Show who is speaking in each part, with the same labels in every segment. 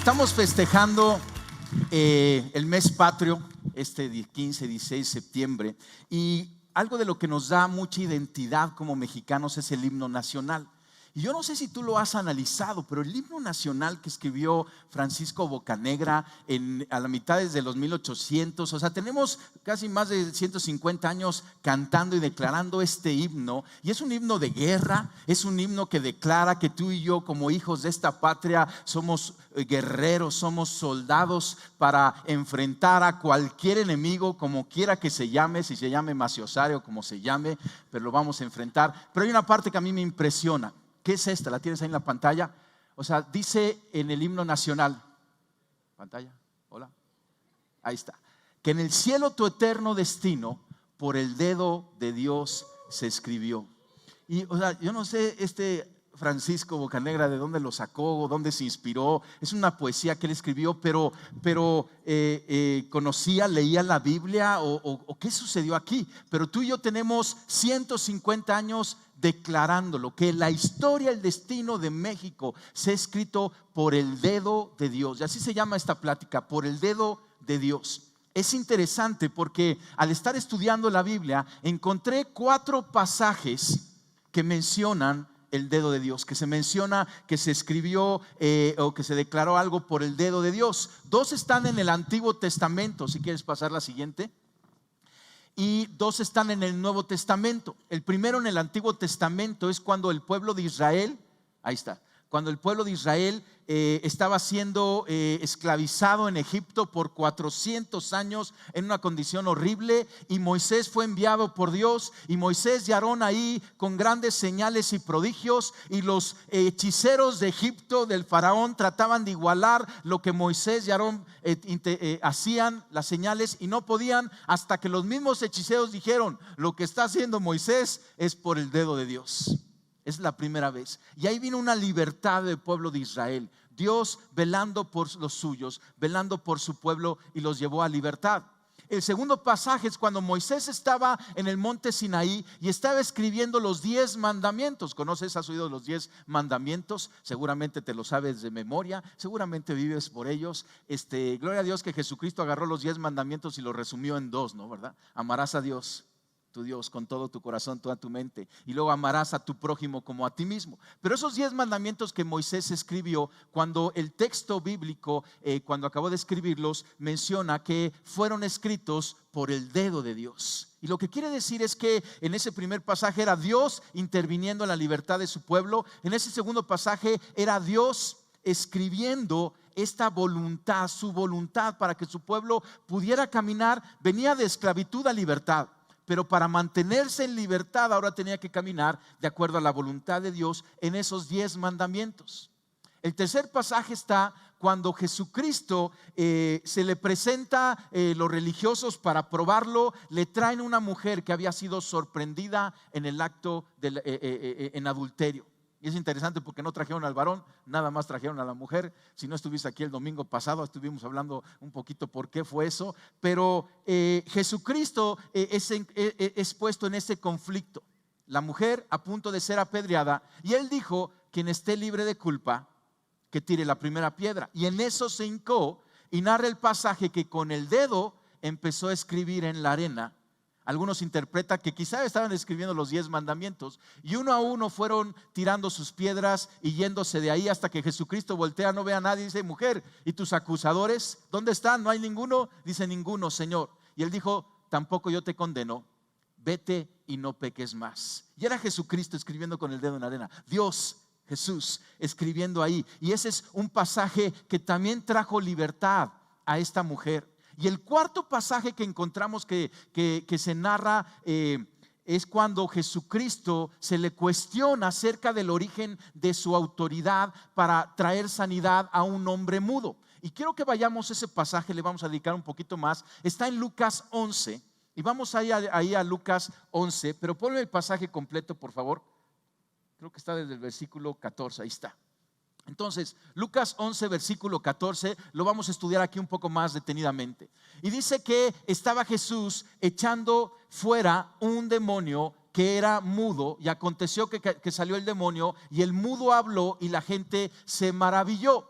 Speaker 1: Estamos festejando el mes patrio, este 15, 16 de septiembre, y algo de lo que nos da mucha identidad como mexicanos es el himno nacional. Y yo no sé si tú lo has analizado, pero el himno nacional que escribió Francisco Bocanegra a la mitad desde los 1800, o sea, tenemos casi más de 150 años cantando y declarando este himno. Y es un himno de guerra, es un himno que declara que tú y yo como hijos de esta patria somos guerreros, somos soldados para enfrentar a cualquier enemigo, como quiera que se llame, si se llame Maciosario, como se llame, pero lo vamos a enfrentar. Pero hay una parte que a mí me impresiona. ¿Qué es esta? ¿La tienes ahí en la pantalla? O sea, dice en el himno nacional, pantalla, hola, ahí está, que en el cielo tu eterno destino por el dedo de Dios se escribió. Y o sea, yo no sé Francisco Bocanegra de dónde lo sacó, dónde se inspiró. Es una poesía que él escribió, pero conocía, leía la Biblia o qué sucedió aquí. Pero tú y yo tenemos 150 años declarándolo, que la historia, el destino de México se ha escrito por el dedo de Dios. Y así se llama esta plática, por el dedo de Dios. Es interesante porque al estar estudiando la Biblia encontré 4 pasajes que mencionan el dedo de Dios, que se menciona que se escribió o que se declaró algo por el dedo de Dios. 2 están en el Antiguo Testamento, si quieres pasar la siguiente, y 2 están en el Nuevo Testamento. El primero en el Antiguo Testamento es cuando el pueblo de Israel, ahí está, cuando el pueblo de Israel estaba siendo esclavizado en Egipto por 400 años en una condición horrible, y Moisés fue enviado por Dios, y Moisés y Aarón ahí con grandes señales y prodigios, y los hechiceros de Egipto, del faraón, trataban de igualar lo que Moisés y Aarón hacían, las señales, y no podían, hasta que los mismos hechiceros dijeron: lo que está haciendo Moisés es por el dedo de Dios. Es la primera vez. Y ahí vino una libertad del pueblo de Israel. Dios velando por los suyos, velando por su pueblo, y los llevó a libertad. El segundo pasaje es cuando Moisés estaba en el monte Sinaí y estaba escribiendo los 10 mandamientos. ¿Conoces? ¿Has oído los 10 mandamientos? Seguramente te lo sabes de memoria, seguramente vives por ellos. Gloria a Dios que Jesucristo agarró los 10 mandamientos y los resumió en 2, ¿no? ¿Verdad? Amarás a Dios, tu Dios, con todo tu corazón, toda tu mente, y luego amarás a tu prójimo como a ti mismo. Pero esos 10 mandamientos que Moisés escribió, cuando el texto bíblico, cuando acabó de escribirlos, menciona que fueron escritos por el dedo de Dios. Y lo que quiere decir es que en ese primer pasaje era Dios interviniendo en la libertad de su pueblo. En ese segundo pasaje era Dios escribiendo esta voluntad, su voluntad, para que su pueblo pudiera caminar. Venía de esclavitud a libertad, pero para mantenerse en libertad ahora tenía que caminar de acuerdo a la voluntad de Dios en esos 10 mandamientos. El tercer pasaje está cuando Jesucristo se le presenta, los religiosos, para probarlo, le traen una mujer que había sido sorprendida en el acto en adulterio. Y es interesante porque no trajeron al varón, nada más trajeron a la mujer. Si no estuviste aquí el domingo pasado, estuvimos hablando un poquito por qué fue eso. Pero Jesucristo es puesto en ese conflicto. La mujer a punto de ser apedreada, y él dijo: quien esté libre de culpa, que tire la primera piedra. Y en eso se hincó y narra el pasaje que con el dedo empezó a escribir en la arena. Algunos interpretan que quizá estaban escribiendo los 10 mandamientos, y uno a uno fueron tirando sus piedras y yéndose de ahí, hasta que Jesucristo voltea, no ve a nadie y dice: mujer, ¿y tus acusadores dónde están? ¿No hay ninguno? Dice: ninguno, Señor. Y él dijo: tampoco yo te condeno, vete y no peques más. Y era Jesucristo escribiendo con el dedo en la arena. Dios, Jesús, escribiendo ahí. Y ese es un pasaje que también trajo libertad a esta mujer. Y el cuarto pasaje que encontramos que se narra es cuando Jesucristo se le cuestiona acerca del origen de su autoridad para traer sanidad a un hombre mudo. Y quiero que vayamos a ese pasaje, le vamos a dedicar un poquito más. Está en Lucas 11, y vamos ahí a Lucas 11, pero ponme el pasaje completo, por favor. Creo que está desde el versículo 14, ahí está. Entonces, Lucas 11, versículo 14, lo vamos a estudiar aquí un poco más detenidamente. Y dice que estaba Jesús echando fuera un demonio que era mudo, y aconteció que salió el demonio, y el mudo habló, y la gente se maravilló.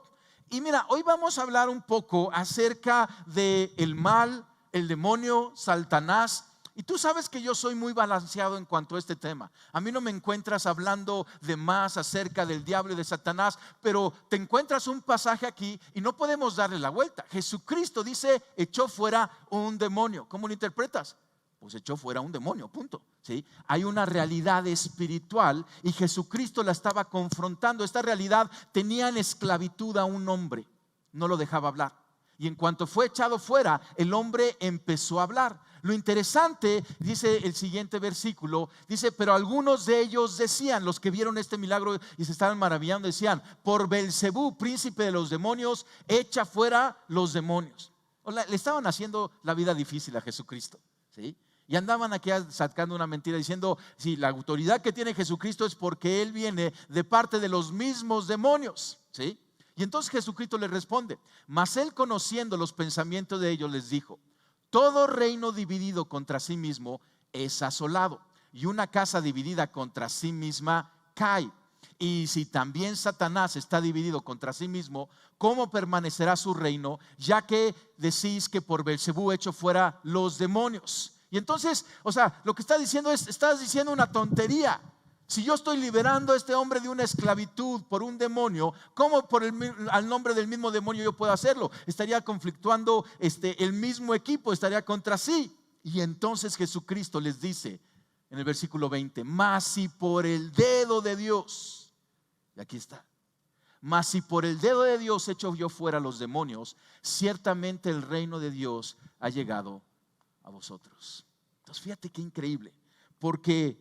Speaker 1: Y mira, hoy vamos a hablar un poco acerca del mal, el demonio, Satanás. Y tú sabes que yo soy muy balanceado en cuanto a este tema. A mí no me encuentras hablando de más acerca del diablo y de Satanás, pero te encuentras un pasaje aquí y no podemos darle la vuelta. Jesucristo dice, echó fuera un demonio. ¿Cómo lo interpretas? Pues echó fuera un demonio, punto. ¿Sí? Hay una realidad espiritual y Jesucristo la estaba confrontando. Esta realidad tenía en esclavitud a un hombre, no lo dejaba hablar. Y en cuanto fue echado fuera, el hombre empezó a hablar. Lo interesante, dice el siguiente versículo, dice, pero algunos de ellos decían, los que vieron este milagro y se estaban maravillando, decían, por Belcebú, príncipe de los demonios, echa fuera los demonios. Le estaban haciendo la vida difícil a Jesucristo, ¿sí? Y andaban aquí sacando una mentira diciendo, sí, la autoridad que tiene Jesucristo es porque Él viene de parte de los mismos demonios, ¿sí? Y entonces Jesucristo les responde, mas Él, conociendo los pensamientos de ellos, les dijo, todo reino dividido contra sí mismo es asolado, y una casa dividida contra sí misma cae. Y si también Satanás está dividido contra sí mismo, ¿cómo permanecerá su reino? Ya que decís que por Belcebú echo fuera los demonios. Y entonces, lo que está diciendo es, estás diciendo una tontería. Si yo estoy liberando a este hombre de una esclavitud por un demonio, ¿cómo al nombre del mismo demonio yo puedo hacerlo? Estaría conflictuando el mismo equipo, estaría contra sí. Y entonces Jesucristo les dice en el versículo 20, mas si por el dedo de Dios, y aquí está, mas si por el dedo de Dios echo yo fuera los demonios, ciertamente el reino de Dios ha llegado a vosotros. Entonces fíjate qué increíble, porque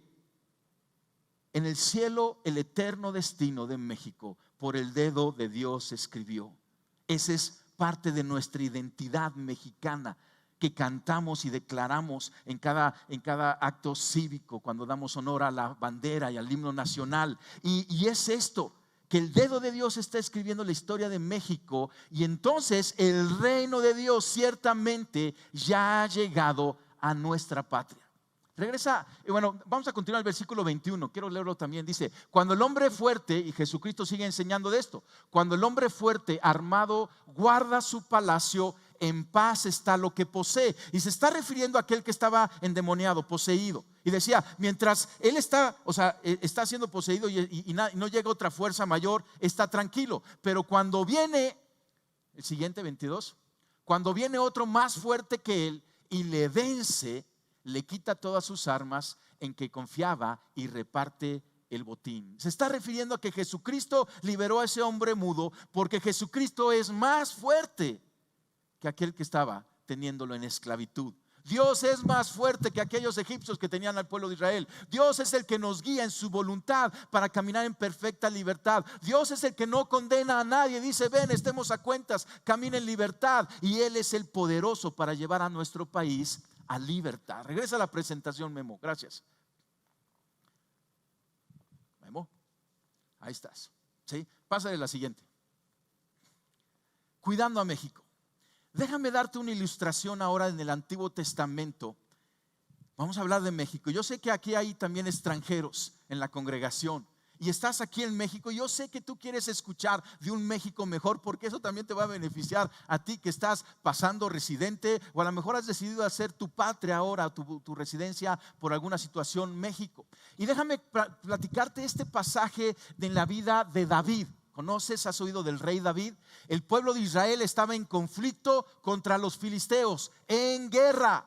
Speaker 1: en el cielo el eterno destino de México por el dedo de Dios se escribió. Esa es parte de nuestra identidad mexicana que cantamos y declaramos en cada acto cívico, cuando damos honor a la bandera y al himno nacional. Y es esto, que el dedo de Dios está escribiendo la historia de México, y entonces el reino de Dios ciertamente ya ha llegado a nuestra patria. Regresa, vamos a continuar el versículo 21, quiero leerlo también. Dice, cuando el hombre fuerte, y Jesucristo sigue enseñando de esto, cuando el hombre fuerte armado guarda su palacio, en paz está lo que posee. Y se está refiriendo a aquel que estaba endemoniado, poseído. Y decía, mientras él está siendo poseído y no llega otra fuerza mayor, está tranquilo. Pero cuando viene, el siguiente 22, cuando viene otro más fuerte que él y le vence, le quita todas sus armas en que confiaba y reparte el botín. Se está refiriendo a que Jesucristo liberó a ese hombre mudo, porque Jesucristo es más fuerte que aquel que estaba teniéndolo en esclavitud. Dios es más fuerte que aquellos egipcios que tenían al pueblo de Israel. Dios es el que nos guía en su voluntad para caminar en perfecta libertad. Dios es el que no condena a nadie. Dice, ven, estemos a cuentas, camina en libertad. Y Él es el poderoso para llevar a nuestro país a libertad. Regresa a la presentación, Memo, gracias. Memo, ahí estás, ¿sí? Pásale la siguiente. Cuidando a México. Déjame darte una ilustración ahora en el Antiguo Testamento. Vamos a hablar de México. Yo sé que aquí hay también extranjeros en la congregación y estás aquí en México. Yo sé que tú quieres escuchar de un México mejor, porque eso también te va a beneficiar a ti que estás pasando residente, o a lo mejor has decidido hacer tu patria ahora, tu residencia por alguna situación, México. Y déjame platicarte este pasaje de la vida de David. ¿Conoces? ¿Has oído del rey David? El pueblo de Israel estaba en conflicto contra los filisteos, en guerra.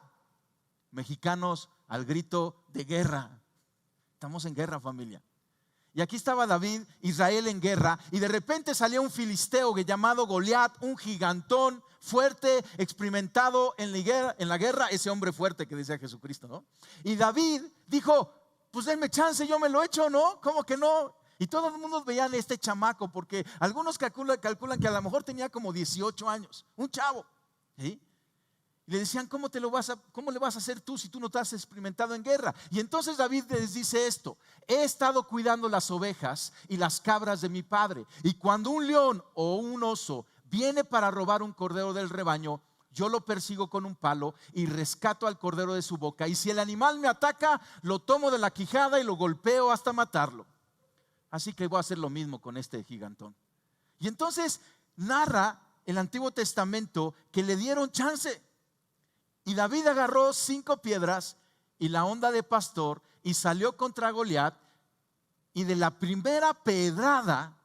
Speaker 1: Mexicanos al grito de guerra. Estamos en guerra, familia. Y aquí estaba David, Israel en guerra, y de repente salió un filisteo llamado Goliat, un gigantón fuerte, experimentado en la guerra, ese hombre fuerte que decía Jesucristo, ¿no? Y David dijo, pues denme chance, yo me lo echo, ¿no? ¿Cómo que no? Y todo el mundo veían este chamaco, porque algunos calculan que a lo mejor tenía como 18 años, un chavo, ¿sí? Y le decían, ¿cómo le vas a hacer tú si tú no te has experimentado en guerra? Y entonces David les dice esto: he estado cuidando las ovejas y las cabras de mi padre, y cuando un león o un oso viene para robar un cordero del rebaño, yo lo persigo con un palo y rescato al cordero de su boca, y si el animal me ataca, lo tomo de la quijada y lo golpeo hasta matarlo. Así que voy a hacer lo mismo con este gigantón. Y entonces narra el Antiguo Testamento que le dieron chance. Y David agarró 5 piedras y la onda de pastor y salió contra Goliat, y de la primera pedrada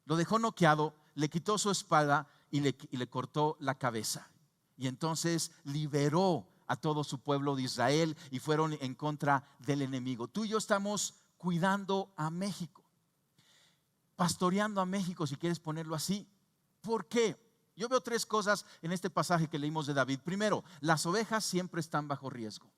Speaker 1: lo dejó noqueado, le quitó su espada y le cortó la cabeza. Y entonces liberó a todo su pueblo de Israel y fueron en contra del enemigo. Tú y yo estamos cuidando a México, pastoreando a México, si quieres ponerlo así. ¿Por qué? Yo veo 3 cosas en este pasaje que leímos de David. Primero, las ovejas siempre están bajo riesgo.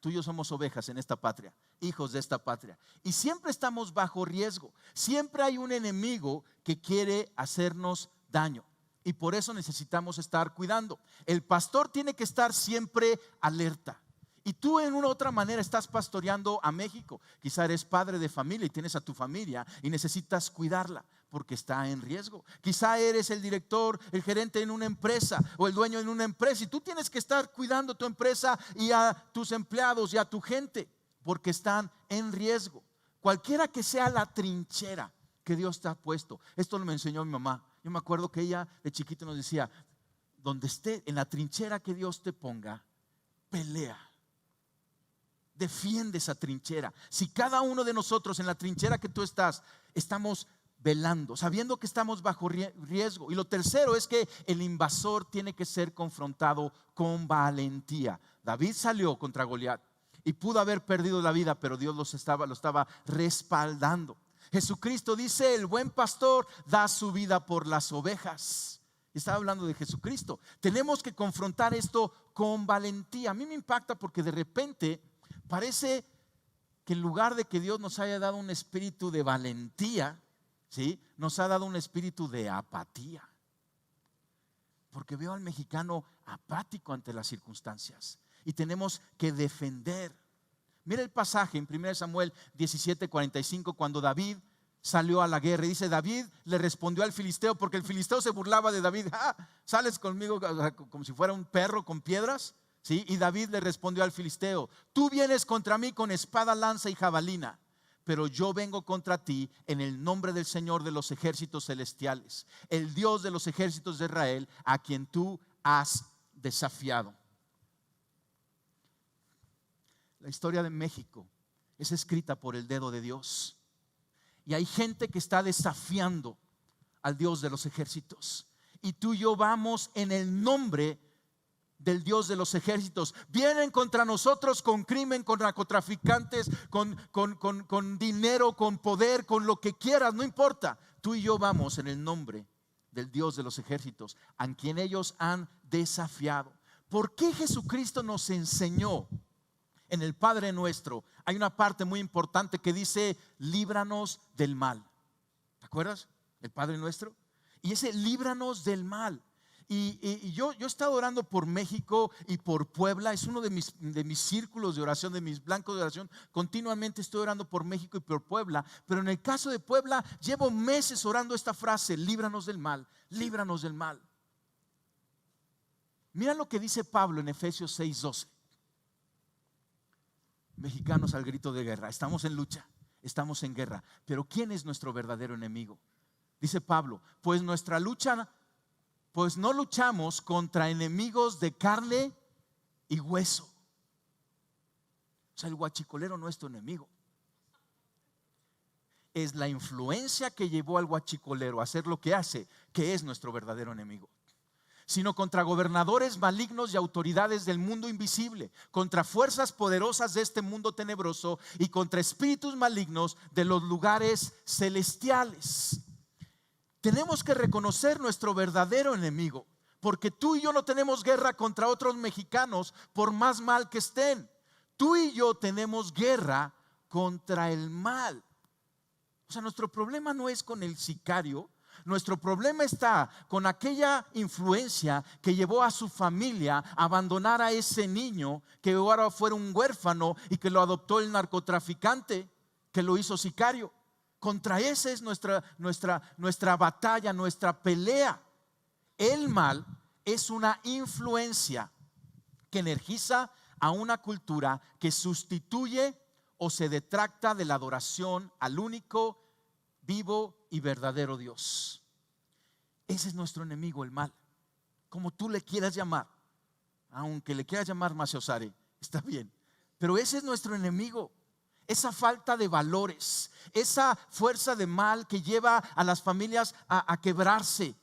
Speaker 1: Tú y yo somos ovejas en esta patria, hijos de esta patria, y siempre estamos bajo riesgo. Siempre hay un enemigo que quiere hacernos daño, y por eso necesitamos estar cuidando. El pastor tiene que estar siempre alerta. Y tú en una u otra manera estás pastoreando a México. Quizá eres padre de familia y tienes a tu familia y necesitas cuidarla porque está en riesgo. Quizá eres el director, el gerente en una empresa o el dueño en una empresa, y tú tienes que estar cuidando tu empresa y a tus empleados y a tu gente porque están en riesgo. Cualquiera que sea la trinchera que Dios te ha puesto. Esto me enseñó mi mamá. Yo me acuerdo que ella de chiquito nos decía: donde esté, en la trinchera que Dios te ponga, pelea. Defiende esa trinchera. Si cada uno de nosotros en la trinchera que tú estás, estamos velando, sabiendo que estamos bajo riesgo. Y lo tercero es que el invasor tiene que ser confrontado con valentía. David salió contra Goliat y pudo haber perdido la vida, pero Dios lo estaba respaldando. Jesucristo dice: el buen pastor da su vida por las ovejas. Estaba hablando de Jesucristo. Tenemos que confrontar esto con valentía. A mí me impacta porque de repente parece que en lugar de que Dios nos haya dado un espíritu de valentía, ¿sí?, nos ha dado un espíritu de apatía. Porque veo al mexicano apático ante las circunstancias y tenemos que defender. Mira el pasaje en 1 Samuel 17:45, cuando David salió a la guerra. Y dice: David le respondió al filisteo, porque el filisteo se burlaba de David. ¿Sales conmigo como si fuera un perro con piedras? ¿Sí? Y David le respondió al filisteo: tú vienes contra mí con espada, lanza y jabalina, pero yo vengo contra ti en el nombre del Señor de los ejércitos celestiales, el Dios de los ejércitos de Israel, a quien tú has desafiado. La historia de México es escrita por el dedo de Dios, y hay gente que está desafiando al Dios de los ejércitos, y tú y yo vamos en el nombre del Dios de los ejércitos. Vienen contra nosotros con crimen, con narcotraficantes, con dinero, con poder, con lo que quieras, no importa. Tú y yo vamos en el nombre del Dios de los ejércitos, a quien ellos han desafiado. ¿Por qué Jesucristo nos enseñó en el Padre Nuestro? Hay una parte muy importante que dice: líbranos del mal. ¿Te acuerdas? El Padre Nuestro. Y ese líbranos del mal. Y yo he estado orando por México y por Puebla. Es uno de mis círculos de oración, de mis blancos de oración. Continuamente estoy orando por México y por Puebla. Pero en el caso de Puebla, llevo meses orando esta frase: líbranos del mal, líbranos del mal. Mira lo que dice Pablo en Efesios 6:12. Mexicanos al grito de guerra. Estamos en lucha, estamos en guerra. Pero ¿quién es nuestro verdadero enemigo? Dice Pablo: pues no luchamos contra enemigos de carne y hueso. O sea, el guachicolero no es tu enemigo. Es la influencia que llevó al guachicolero a hacer lo que hace que es nuestro verdadero enemigo. Sino contra gobernadores malignos y autoridades del mundo invisible, contra fuerzas poderosas de este mundo tenebroso y contra espíritus malignos de los lugares celestiales. Tenemos que reconocer nuestro verdadero enemigo, porque tú y yo no tenemos guerra contra otros mexicanos por más mal que estén. Tú y yo tenemos guerra contra el mal. O sea, nuestro problema no es con el sicario. Nuestro problema está con aquella influencia que llevó a su familia a abandonar a ese niño, que ahora fuera un huérfano y que lo adoptó el narcotraficante, que lo hizo sicario. Contra esa es nuestra batalla, nuestra pelea. El mal es una influencia que energiza a una cultura que sustituye o se detracta de la adoración al único, vivo y verdadero Dios. Ese es nuestro enemigo, el mal, como tú le quieras llamar. Aunque le quieras llamar Maciosare, está bien, pero ese es nuestro enemigo. Esa falta de valores, esa fuerza de mal que lleva a las familias a quebrarse,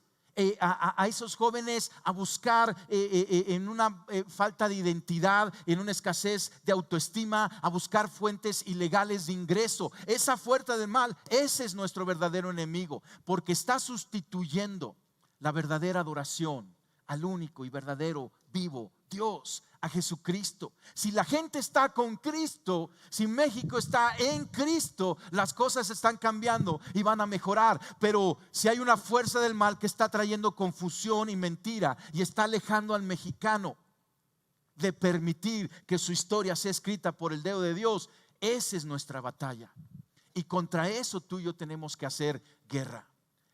Speaker 1: a esos jóvenes a buscar en una falta de identidad, en una escasez de autoestima, a buscar fuentes ilegales de ingreso. Esa fuerza del mal, ese es nuestro verdadero enemigo, porque está sustituyendo la verdadera adoración al único y verdadero vivo Dios, a Jesucristo. Si la gente está con Cristo, si México está en Cristo, las cosas están cambiando y van a mejorar. Pero si hay una fuerza del mal que está trayendo confusión y mentira y está alejando al mexicano de permitir que su historia sea escrita por el dedo de Dios, esa es nuestra batalla. Y contra eso tú y yo tenemos que hacer guerra,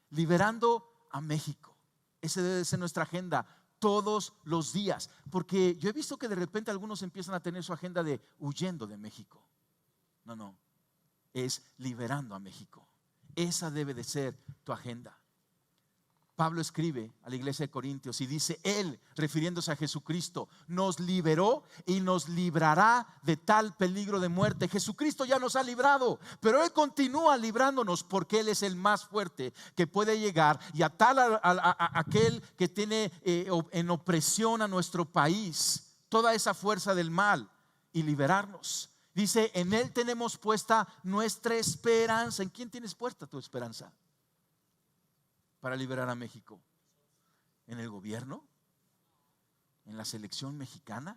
Speaker 1: liberando a México. Esa debe ser nuestra agenda todos los días, porque yo he visto que de repente algunos empiezan a tener su agenda de huyendo de México. No, es liberando a México. Esa debe de ser tu agenda. Pablo escribe a la iglesia de Corintios y dice: Él, refiriéndose a Jesucristo, nos liberó y nos librará de tal peligro de muerte. Jesucristo ya nos ha librado, pero Él continúa librándonos, porque Él es el más fuerte que puede llegar y atar a aquel que tiene en opresión a nuestro país, toda esa fuerza del mal, y liberarnos. Dice: en Él tenemos puesta nuestra esperanza. ¿En quién tienes puesta tu esperanza para liberar a México? ¿En el gobierno? ¿En la selección mexicana?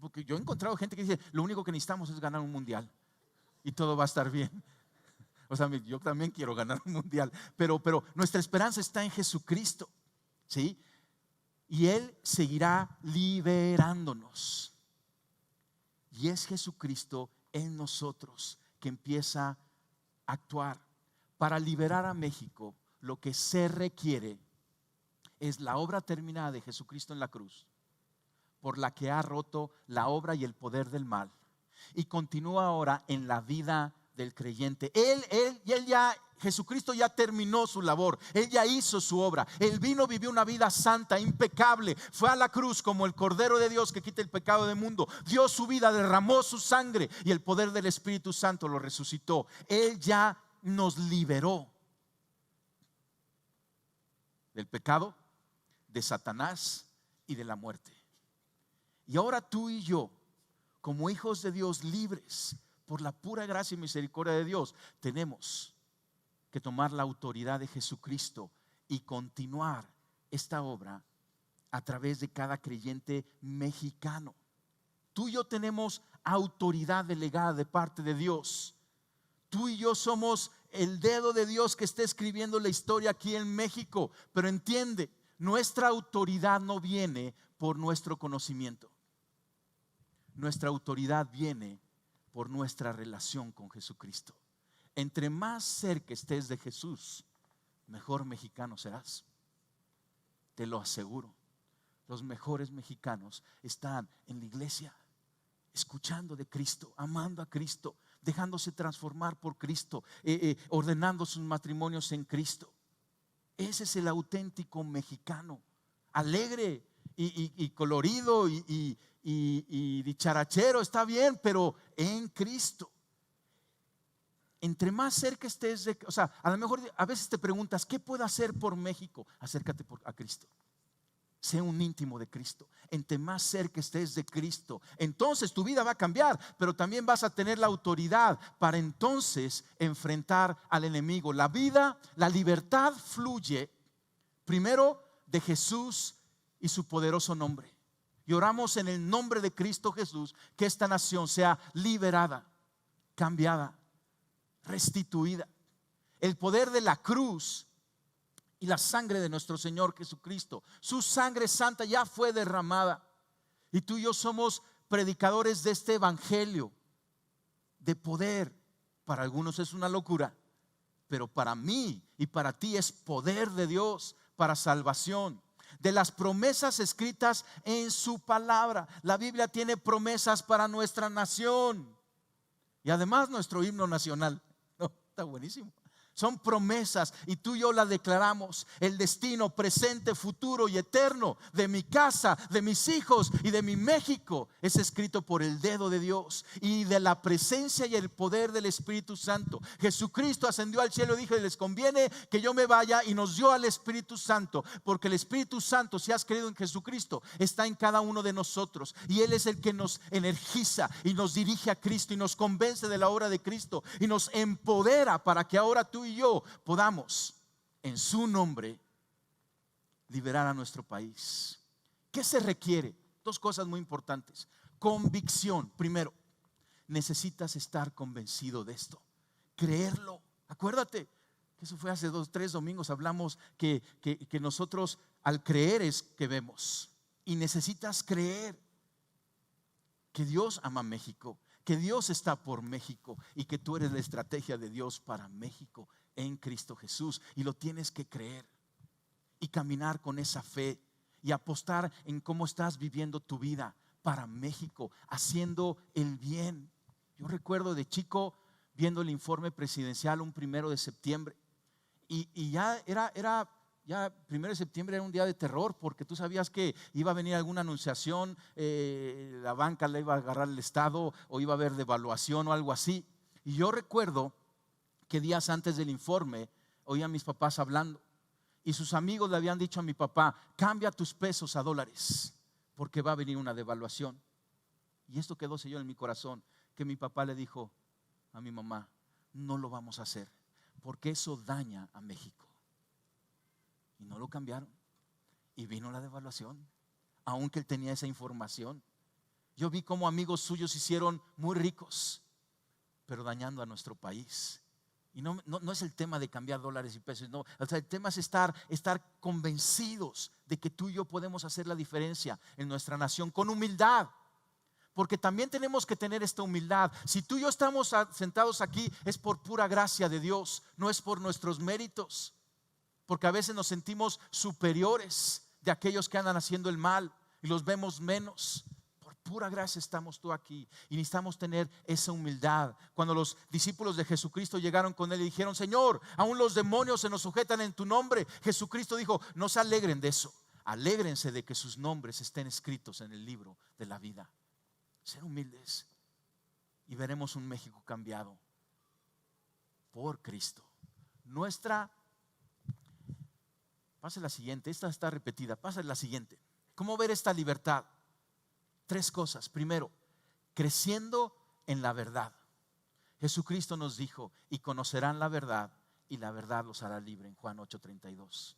Speaker 1: Porque yo he encontrado gente que dice: lo único que necesitamos es ganar un mundial y todo va a estar bien. O sea, yo también quiero ganar un mundial, pero nuestra esperanza está en Jesucristo, ¿sí? Y Él seguirá liberándonos. Y es Jesucristo en nosotros que empieza a actuar. Para liberar a México, lo que se requiere es la obra terminada de Jesucristo en la cruz, por la que ha roto la obra y el poder del mal, y continúa ahora en la vida del creyente. Jesucristo ya terminó su labor. Él ya hizo su obra. Él vino, vivió una vida santa, impecable. Fue a la cruz como el Cordero de Dios que quita el pecado del mundo. Dio su vida, derramó su sangre, y el poder del Espíritu Santo lo resucitó. Él ya nos liberó del pecado, de Satanás y de la muerte. Y ahora tú y yo, como hijos de Dios libres por la pura gracia y misericordia de Dios, tenemos que tomar la autoridad de Jesucristo y continuar esta obra a través de cada creyente mexicano. Tú y yo tenemos autoridad delegada de parte de Dios. Tú y yo somos el dedo de Dios que está escribiendo la historia aquí en México. Pero entiende, nuestra autoridad no viene por nuestro conocimiento. Nuestra autoridad viene por nuestra relación con Jesucristo. Entre más cerca estés de Jesús, mejor mexicano serás. Te lo aseguro. Los mejores mexicanos están en la iglesia, escuchando de Cristo, amando a Cristo, dejándose transformar por Cristo, ordenando sus matrimonios en Cristo. Ese es el auténtico mexicano, alegre y colorido y dicharachero, está bien, pero en Cristo. Entre más cerca estés o sea, a lo mejor a veces te preguntas: ¿qué puedo hacer por México? Acércate a Cristo. Sé un íntimo de Cristo. Entre más cerca estés de Cristo, entonces tu vida va a cambiar, pero también vas a tener la autoridad para entonces enfrentar al enemigo. La vida, la libertad fluye primero de Jesús y su poderoso nombre. Y oramos en el nombre de Cristo Jesús, que esta nación sea liberada, cambiada, restituida. El poder de la cruz y la sangre de nuestro Señor Jesucristo, su sangre santa ya fue derramada, y tú y yo somos predicadores de este evangelio de poder. Para algunos es una locura, pero para mí y para ti es poder de Dios para salvación. De las promesas escritas en su palabra. La Biblia tiene promesas para nuestra nación y además nuestro himno nacional. Está buenísimo. Son promesas y tú y yo las declaramos. El destino presente, futuro y eterno de mi casa, de mis hijos y de mi México es escrito por el dedo de Dios y de la presencia y el poder del Espíritu Santo. Jesucristo ascendió al cielo y dijo: les conviene que yo me vaya, y nos dio al Espíritu Santo, porque el Espíritu Santo, si has creído en Jesucristo, está en cada uno de nosotros, y Él es el que nos energiza y nos dirige a Cristo y nos convence de la obra de Cristo y nos empodera para que ahora tú y yo podamos en su nombre liberar a nuestro país. ¿Qué se requiere? Dos cosas muy importantes. Convicción. Primero, necesitas estar convencido de esto, creerlo. Acuérdate que eso fue hace 2-3 domingos. Hablamos que nosotros al creer es que vemos, y necesitas creer que Dios ama a México, que Dios está por México y que tú eres la estrategia de Dios para México en Cristo Jesús, y lo tienes que creer y caminar con esa fe y apostar en cómo estás viviendo tu vida para México, haciendo el bien. Yo recuerdo de chico viendo el informe presidencial un 1 de septiembre y ya ya 1 de septiembre era un día de terror, porque tú sabías que iba a venir alguna anunciación, la banca le iba a agarrar el Estado, o iba a haber devaluación o algo así. Y yo recuerdo que días antes del informe oía a mis papás hablando, y sus amigos le habían dicho a mi papá: cambia tus pesos a dólares, porque va a venir una devaluación. Y esto quedó sellado en mi corazón, que mi papá le dijo a mi mamá: no lo vamos a hacer, porque eso daña a México. Y no lo cambiaron, y vino la devaluación, aunque él tenía esa información. Yo vi cómo amigos suyos se hicieron muy ricos, pero dañando a nuestro país. Y no es el tema de cambiar dólares y pesos, no. O sea, el tema es estar convencidos de que tú y yo podemos hacer la diferencia en nuestra nación con humildad. Porque también tenemos que tener esta humildad. Si tú y yo estamos sentados aquí, es por pura gracia de Dios, no es por nuestros méritos. Porque a veces nos sentimos superiores de aquellos que andan haciendo el mal y los vemos menos. Por pura gracia estamos tú aquí, y necesitamos tener esa humildad. Cuando los discípulos de Jesucristo llegaron con él y dijeron: Señor, aún los demonios se nos sujetan en tu nombre, Jesucristo dijo: no se alegren de eso, alégrense de que sus nombres estén escritos en el libro de la vida. Ser humildes, y veremos un México cambiado por Cristo. Pase la siguiente, esta está repetida. Pase la siguiente. ¿Cómo ver esta libertad? 3 cosas. Primero, creciendo en la verdad. Jesucristo nos dijo: y conocerán la verdad, y la verdad los hará libre, en Juan 8:32.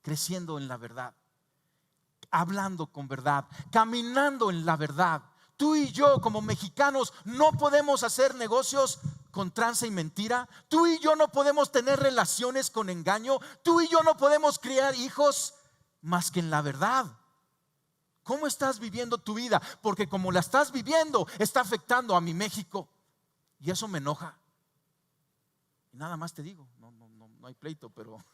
Speaker 1: Creciendo en la verdad, hablando con verdad, caminando en la verdad. Tú y yo como mexicanos no podemos hacer negocios con tranza y mentira. Tú y yo no podemos tener relaciones con engaño. Tú y yo no podemos criar hijos más que en la verdad. ¿Cómo estás viviendo tu vida? Porque como la estás viviendo, está afectando a mi México, y eso me enoja. Y nada más te digo, no hay pleito, pero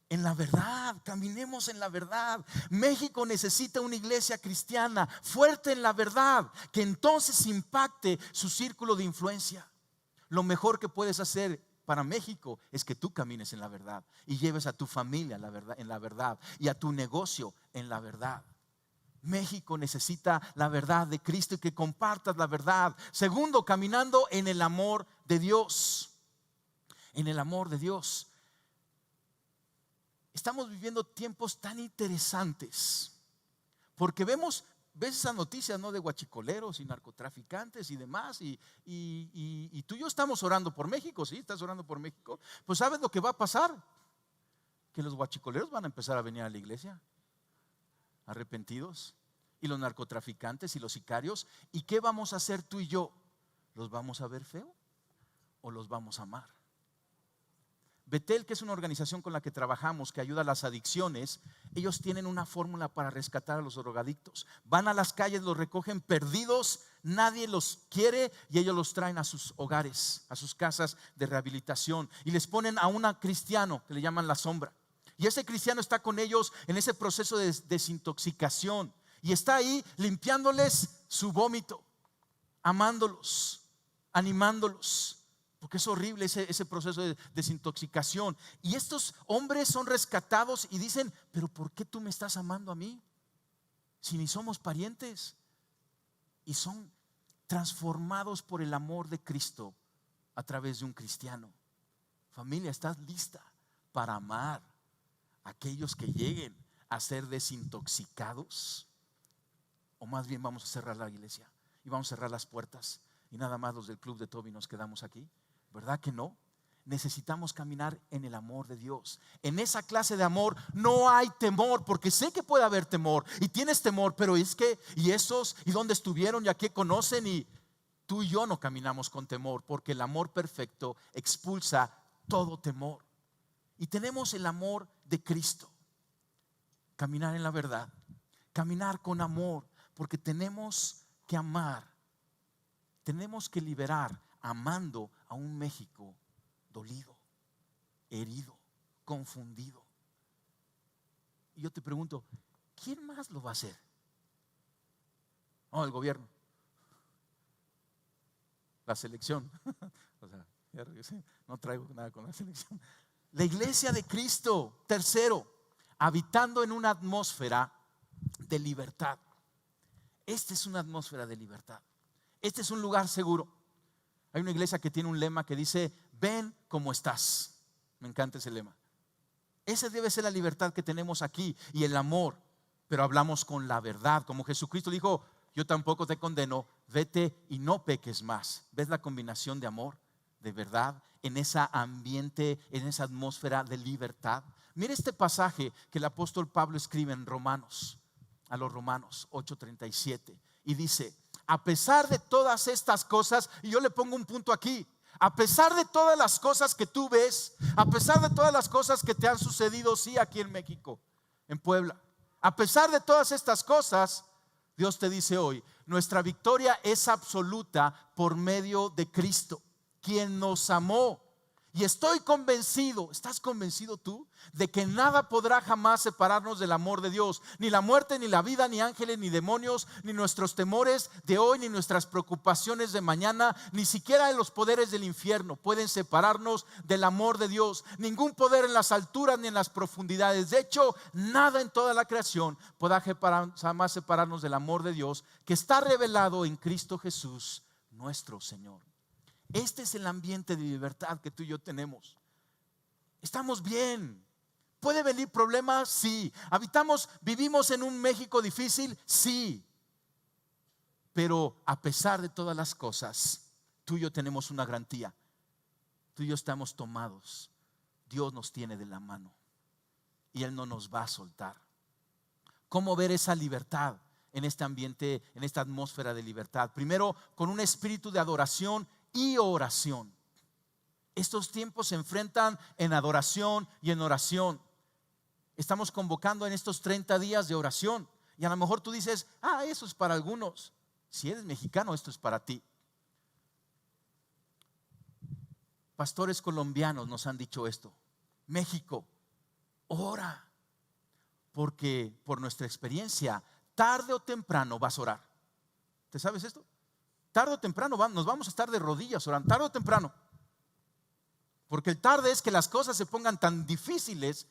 Speaker 1: en la verdad, caminemos en la verdad. México necesita una iglesia cristiana fuerte en la verdad, que entonces impacte su círculo de influencia. Lo mejor que puedes hacer para México es que tú camines en la verdad y lleves a tu familia en la verdad, y a tu negocio en la verdad. México necesita la verdad de Cristo, y que compartas la verdad. Segundo, caminando en el amor de Dios. En el amor de Dios. Estamos viviendo tiempos tan interesantes, porque ves esas noticias, ¿no?, de guachicoleros y narcotraficantes y demás, y tú y yo estamos orando por México. ¿Sí? ¿Estás orando por México? Pues ¿sabes lo que va a pasar? Que los guachicoleros van a empezar a venir a la iglesia arrepentidos, y los narcotraficantes y los sicarios. ¿Y qué vamos a hacer tú y yo? ¿Los vamos a ver feo o los vamos a amar? Betel, que es una organización con la que trabajamos, que ayuda a las adicciones, ellos tienen una fórmula para rescatar a los drogadictos. Van a las calles, los recogen perdidos, nadie los quiere, y ellos los traen a sus hogares, a sus casas de rehabilitación, y les ponen a un cristiano que le llaman la sombra. Y ese cristiano está con ellos en ese proceso de desintoxicación, y está ahí limpiándoles su vómito, amándolos. animándolos, porque es horrible ese proceso de desintoxicación. Y estos hombres son rescatados y dicen: pero ¿por qué tú me estás amando a mí? Si ni somos parientes. Y son transformados por el amor de Cristo a través de un cristiano. Familia, ¿estás lista para amar a aquellos que lleguen a ser desintoxicados? O más bien vamos a cerrar la iglesia y vamos a cerrar las puertas y nada más los del club de Toby nos quedamos aquí. ¿Verdad que no? Necesitamos caminar en el amor de Dios. En esa clase de amor no hay temor, porque sé que puede haber temor y tienes temor, pero es que, y esos, y dónde estuvieron, y a qué conocen, y tú y yo no caminamos con temor, porque el amor perfecto expulsa todo temor. Y tenemos el amor de Cristo. Caminar en la verdad, caminar con amor, porque tenemos que amar, tenemos que liberar amando a un México dolido, herido, confundido. Y yo te pregunto, ¿quién más lo va a hacer? El gobierno, la selección. O sea, ya regresé, no traigo nada con la selección. La iglesia de Cristo. Tercero, habitando en una atmósfera de libertad. Esta es una atmósfera de libertad. Este es un lugar seguro. Hay una iglesia que tiene un lema que dice: ven como estás. Me encanta ese lema. Esa debe ser la libertad que tenemos aquí y el amor, pero hablamos con la verdad. Como Jesucristo dijo: yo tampoco te condeno, vete y no peques más. ¿Ves la combinación de amor, de verdad, en ese ambiente, en esa atmósfera de libertad? Mira este pasaje que el apóstol Pablo escribe en Romanos, a los Romanos 8:37, y dice: a pesar de todas estas cosas, y yo le pongo un punto aquí, a pesar de todas las cosas que tú ves, a pesar de todas las cosas que te han sucedido, sí, aquí en México, en Puebla, a pesar de todas estas cosas, Dios te dice hoy: nuestra victoria es absoluta por medio de Cristo, quien nos amó. Y estoy convencido, ¿estás convencido tú? De que nada podrá jamás separarnos del amor de Dios. Ni la muerte, ni la vida, ni ángeles, ni demonios, ni nuestros temores de hoy, ni nuestras preocupaciones de mañana, ni siquiera los poderes del infierno pueden separarnos del amor de Dios. Ningún poder en las alturas ni en las profundidades. De hecho, nada en toda la creación podrá jamás separarnos del amor de Dios, que está revelado en Cristo Jesús, nuestro Señor. Este es el ambiente de libertad que tú y yo tenemos. Estamos bien. ¿Puede venir problemas? Sí. ¿Vivimos en un México difícil? Sí. Pero a pesar de todas las cosas, tú y yo tenemos una garantía. Tú y yo estamos tomados. Dios nos tiene de la mano y Él no nos va a soltar. ¿Cómo ver esa libertad en este ambiente, en esta atmósfera de libertad? Primero, con un espíritu de adoración y oración. Estos tiempos se enfrentan en adoración y en oración. Estamos convocando en estos 30 días de oración. Y a lo mejor tú dices: eso es para algunos. Si eres mexicano, esto es para ti. Pastores colombianos nos han dicho esto: México, ora, porque por nuestra experiencia, tarde o temprano vas a orar. ¿Te sabes esto? Tarde o temprano nos vamos a estar de rodillas orando, tarde o temprano. Porque el tarde es que las cosas se pongan tan difíciles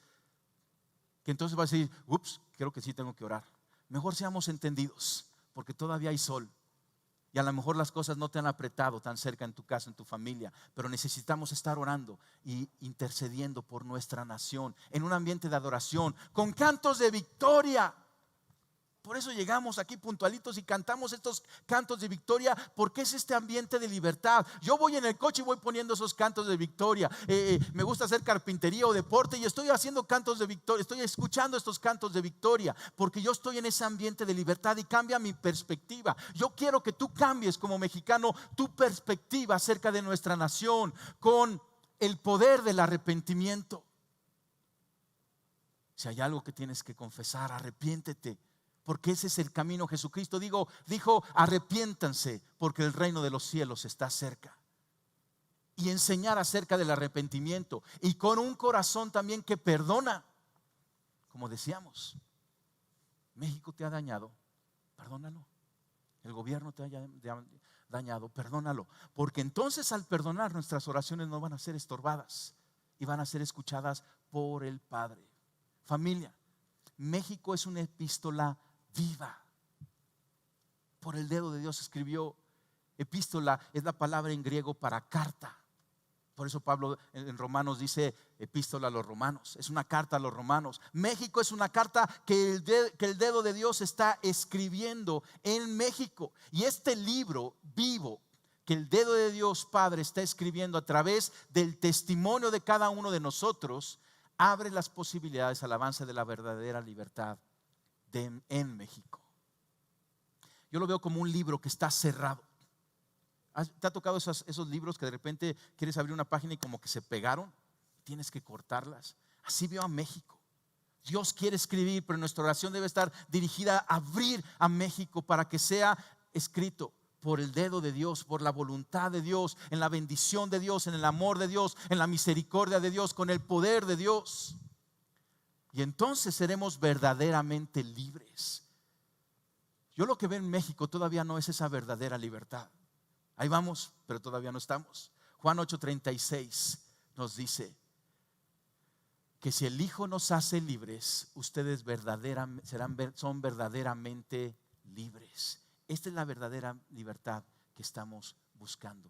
Speaker 1: que entonces vas a decir: ups, creo que sí tengo que orar. Mejor seamos entendidos, porque todavía hay sol. Y a lo mejor las cosas no te han apretado tan cerca en tu casa, en tu familia, pero necesitamos estar orando y intercediendo por nuestra nación en un ambiente de adoración, con cantos de victoria. Por eso llegamos aquí puntualitos y cantamos estos cantos de victoria, porque es este ambiente de libertad. Yo voy en el coche y voy poniendo esos cantos de victoria. Me gusta hacer carpintería o deporte y estoy haciendo cantos de victoria. Estoy escuchando estos cantos de victoria, porque yo estoy en ese ambiente de libertad y cambia mi perspectiva. Yo quiero que tú cambies como mexicano tu perspectiva acerca de nuestra nación con el poder del arrepentimiento. Si hay algo que tienes que confesar, arrepiéntete, porque ese es el camino. Jesucristo dijo: arrepiéntanse, porque el reino de los cielos está cerca. Y enseñar acerca del arrepentimiento, y con un corazón también que perdona. Como decíamos, México te ha dañado, perdónalo. El gobierno te ha dañado, perdónalo, porque entonces al perdonar nuestras oraciones no van a ser estorbadas y van a ser escuchadas por el Padre. Familia, México es una epístola viva. Por el dedo de Dios escribió. Epístola es la palabra en griego para carta. Por eso Pablo en Romanos dice epístola a los romanos. Es una carta a los romanos. México es una carta que el dedo de Dios está escribiendo en México. Y este libro vivo que el dedo de Dios Padre está escribiendo a través del testimonio de cada uno de nosotros, abre las posibilidades al avance de la verdadera libertad en México. Yo lo veo como un libro que está cerrado. ¿Te ha tocado esos libros que de repente quieres abrir una página y como que se pegaron? Tienes que cortarlas. Así veo a México. Dios quiere escribir, pero nuestra oración debe estar dirigida a abrir a México para que sea escrito por el dedo de Dios, por la voluntad de Dios, en la bendición de Dios, en el amor de Dios, en la misericordia de Dios, con el poder de Dios. Y entonces seremos verdaderamente libres. Yo lo que veo en México todavía no es esa verdadera libertad. Ahí vamos, pero todavía no estamos. Juan 8:36 nos dice que si el Hijo nos hace libres, ustedes son verdaderamente libres. Esta es la verdadera libertad que estamos buscando.